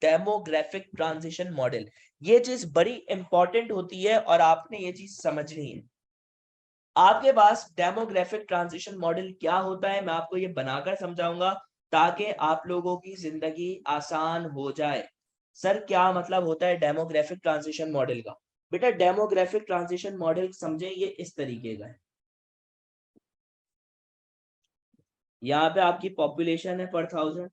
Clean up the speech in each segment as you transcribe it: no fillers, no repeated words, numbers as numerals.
Demographic transition model. ये चीज बड़ी इंपॉर्टेंट होती है और आपने ये चीज समझनी है। आपके पास डेमोग्राफिक ट्रांजिशन मॉडल क्या होता है मैं आपको ये बनाकर समझाऊंगा ताकि आप लोगों की जिंदगी आसान हो जाए। सर क्या मतलब होता है डेमोग्राफिक ट्रांजिशन मॉडल का? बेटा डेमोग्राफिक ट्रांजिशन मॉडल समझे ये इस तरीके का है। यहाँ पे आपकी पॉपुलेशन है पर 1000,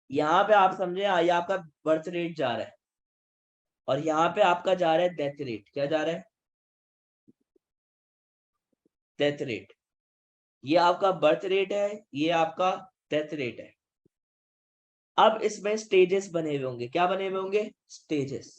यहाँ पे आप समझे ये आपका बर्थ रेट जा रहा है और यहाँ पे आपका जा रहा है डेथ रेट। क्या जा रहा है? Death rate. ये आपका बर्थ रेट है, ये आपका डेथ रेट है। अब इसमें स्टेजेस बने हुए होंगे। क्या बने हुए होंगे? स्टेजेस।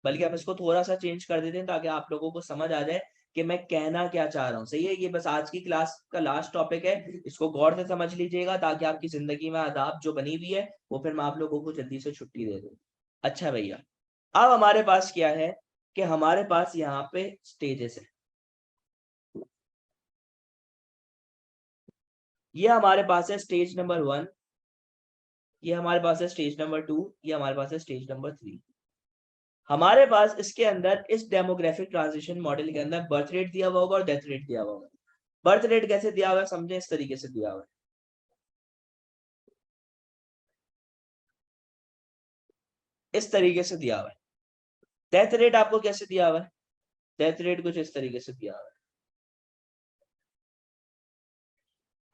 बल्कि हम इसको थोड़ा सा चेंज कर देते हैं ताकि आप लोगों को समझ आ जाए कि मैं कहना क्या चाह रहा हूँ। सही है? ये बस आज की क्लास का लास्ट टॉपिक है, इसको गौर से समझ लीजिएगा ताकि आपकी जिंदगी में आदाब जो बनी हुई है वो फिर मैं आप लोगों को जल्दी से छुट्टी दे दूँ। अच्छा भैया, अब हमारे पास क्या है कि हमारे पास यहाँ पे स्टेजेस है। ये हमारे पास है स्टेज नंबर 1, ये हमारे पास है स्टेज नंबर 2, ये हमारे पास है स्टेज नंबर 3। हमारे पास इसके अंदर इस डेमोग्राफिक ट्रांजिशन मॉडल के अंदर बर्थ रेट दिया हुआ होगा और डेथ रेट दिया हुआ होगा। बर्थ रेट कैसे दिया हुआ है समझे? इस तरीके से दिया हुआ है, इस तरीके से दिया हुआ है। डेथ रेट आपको कैसे दिया हुआ है? डेथ रेट कुछ इस तरीके से दिया हुआ है।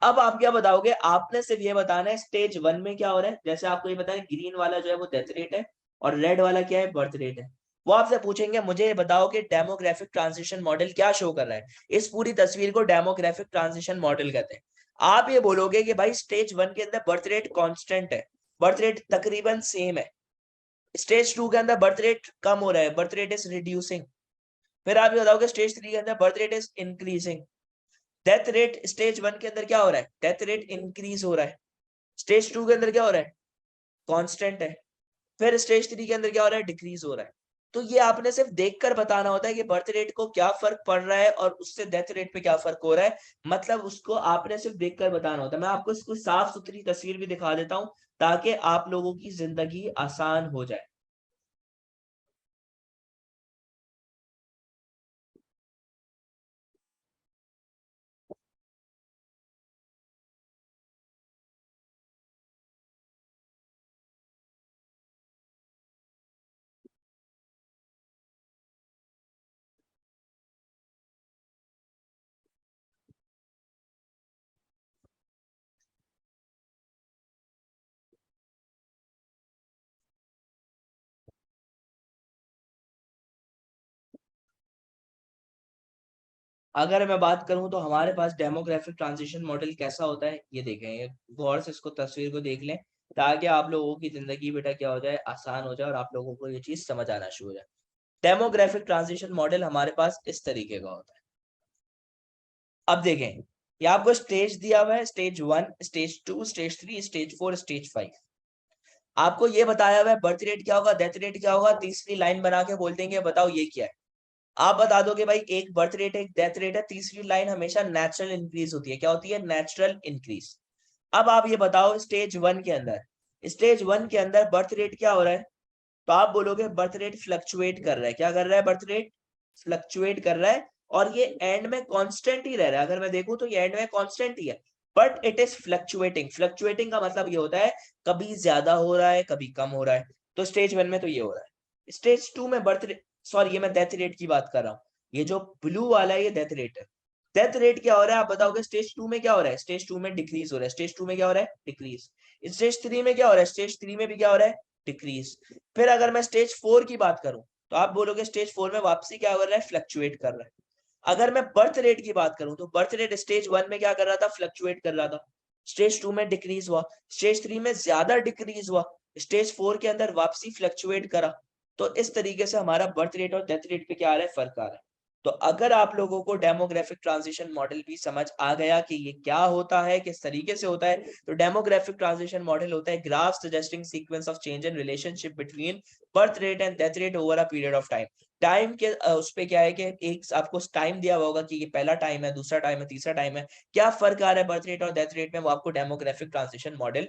अब आप क्या बताओगे? आपने सिर्फ ये बताना है स्टेज 1 में क्या हो रहा है। जैसे आपको ये बताया ग्रीन वाला जो है वो डेथ रेट है और रेड वाला क्या है? बर्थ रेट है। वो आपसे पूछेंगे मुझे ये बताओ कि डेमोग्राफिक ट्रांजिशन मॉडल क्या शो कर रहा है। इस पूरी तस्वीर को डेमोग्राफिक ट्रांजिशन मॉडल कहते हैं। आप ये बोलोगे कि भाई स्टेज 1 के अंदर बर्थ रेट कांस्टेंट है, बर्थ रेट तकरीबन सेम है। स्टेज 2 के अंदर बर्थ रेट कम हो रहा है, बर्थ रेट इज रिड्यूसिंग। फिर आप ये बताओगे स्टेज 3 के अंदर birth rate is increasing. Death rate stage 1 के अंदर क्या हो रहा है? डेथ रेट इंक्रीज हो रहा है। स्टेज 2 के अंदर क्या हो रहा है? कांस्टेंट है। फिर स्टेज 3 के अंदर क्या हो रहा है? डिक्रीज हो रहा है। तो ये आपने सिर्फ देखकर बताना होता है कि बर्थ रेट को क्या फर्क पड़ रहा है और उससे डेथ रेट पे क्या फर्क हो रहा है। मतलब उसको आपने सिर्फ देखकर बताना होता है। मैं आपको इसको साफ सुथरी तस्वीर भी दिखा देता हूं ताकि आप लोगों की जिंदगी आसान हो जाए। अगर मैं बात करूं तो हमारे पास डेमोग्राफिक ट्रांजिशन मॉडल कैसा होता है ये देखें, ये गौर से इसको तस्वीर को देख लें ताकि आप लोगों की जिंदगी बेटा क्या हो जाए? आसान हो जाए और आप लोगों को ये चीज समझ आना शुरू हो जाए। डेमोग्राफिक ट्रांजिशन मॉडल हमारे पास इस तरीके का होता है। अब देखें, ये आपको स्टेज दिया हुआ है, stage 1, stage 2, stage 3, stage 4, stage 5। आपको ये बताया हुआ है बर्थ रेट क्या होगा, डेथ रेट क्या होगा। तीसरी लाइन बना के बोल देंगे बताओ ये क्या है। आप बता दोगे भाई एक बर्थ रेट है, एक डेथ रेट है। तीसरी लाइन हमेशा नेचुरल इंक्रीज होती है। क्या होती है? Natural increase. अब आप ये बताओ स्टेज 1 के अंदर, स्टेज 1 के अंदर बर्थ रेट क्या हो रहा है? तो आप बोलोगे बर्थ रेट फ्लक्चुएट कर रहा है। क्या कर रहा है? बर्थ रेट फ्लक्चुएट कर रहा है और ये एंड में कांस्टेंट ही रह रहा है। अगर मैं देखूं तो ये एंड में कांस्टेंट ही है, but it is fluctuating. Fluctuating का मतलब ये होता है कभी ज्यादा हो रहा है कभी कम हो रहा है। तो स्टेज 1 में तो ये हो रहा है। स्टेज 2 में बर्थ रेट, सॉरी ये मैं डेथ रेट की बात कर रहा हूँ। ये जो ब्लू वाला है ये डेथ रेट है। डेथ रेट क्या हो रहा है आप बताओगे? स्टेज 2 में क्या हो रहा है? स्टेज 2 में डिक्रीज हो रहा है। स्टेज 2 में क्या हो रहा है? डिक्रीज। स्टेज 3 में क्या हो रहा है? स्टेज 3 में भी क्या हो रहा है? डिक्रीज। फिर अगर मैं स्टेज 4 की बात करूं तो आप बोलोगे स्टेज 4 में वापसी क्या कर रहा है? फ्लक्चुएट कर रहा है। अगर मैं बर्थ रेट की बात करूं तो बर्थ रेट स्टेज 1 में क्या कर रहा था? फ्लक्चुएट कर रहा था। स्टेज 2 में डिक्रीज हुआ, स्टेज 3 में ज्यादा डिक्रीज हुआ, स्टेज 4 के अंदर वापसी फ्लक्चुएट करा। तो इस तरीके से हमारा बर्थ रेट और डेथ रेट पे क्या आ रहा है? फर्क आ रहा है। तो अगर आप लोगों को डेमोग्राफिक ट्रांजिशन मॉडल भी समझ आ गया कि ये क्या होता है, किस तरीके से होता है, तो डेमोग्राफिक ट्रांजिशन मॉडल होता है graph suggesting sequence of change in relationship between birth rate and death rate over a period of time. Time के उसपे क्या है कि एक आपको टाइम दिया हुआ होगा कि ये पहला टाइम है, दूसरा टाइम है, तीसरा टाइम है। क्या फ़र्क आ रहा है बर्थ रेट और डेथ रेट में, वो आपको डेमोग्राफिक ट्रांजिशन मॉडल